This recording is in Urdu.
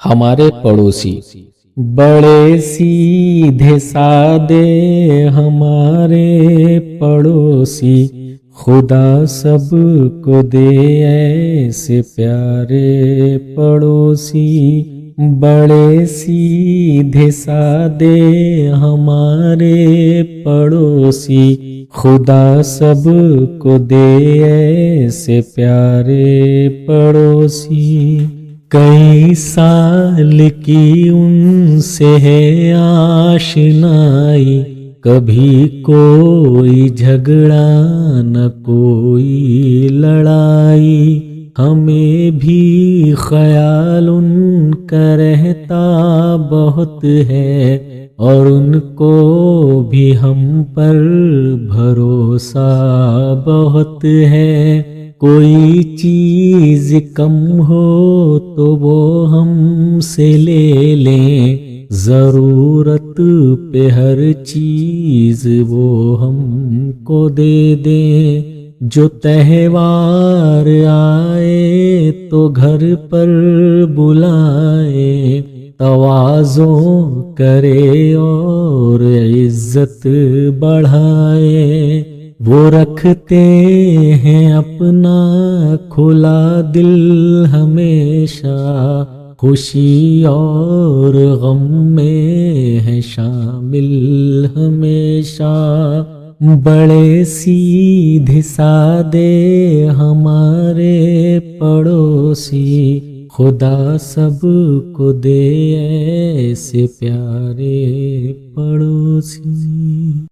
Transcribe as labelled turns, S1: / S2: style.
S1: ہمارے پڑوسی بڑے سیدھے سادے ہمارے پڑوسی، خدا سب کو دے ایسے پیارے پڑوسی۔ بڑے سیدھے سادے ہمارے پڑوسی، خدا سب کو دے ایسے پیارے پڑوسی۔ کئی سال کی ان سے ہے آشنائی، کبھی کوئی جھگڑا نہ کوئی لڑائی، ہمیں بھی خیال ان کا رہتا بہت ہے، اور ان کو بھی ہم پر بھروسہ بہت ہے۔ کوئی چیز کم ہو تو وہ ہم سے لے لیں، ضرورت پہ ہر چیز وہ ہم کو دے دیں۔ جو تہوار آئے تو گھر پر بلائے، تواضع کرے اور عزت بڑھائے۔ وہ رکھتے ہیں اپنا کھلا دل ہمیشہ، خوشی اور غم میں ہے شامل ہمیشہ۔ بڑے سیدھے سادے ہمارے پڑوسی، خدا سب کو دے ایسے پیارے پڑوسی۔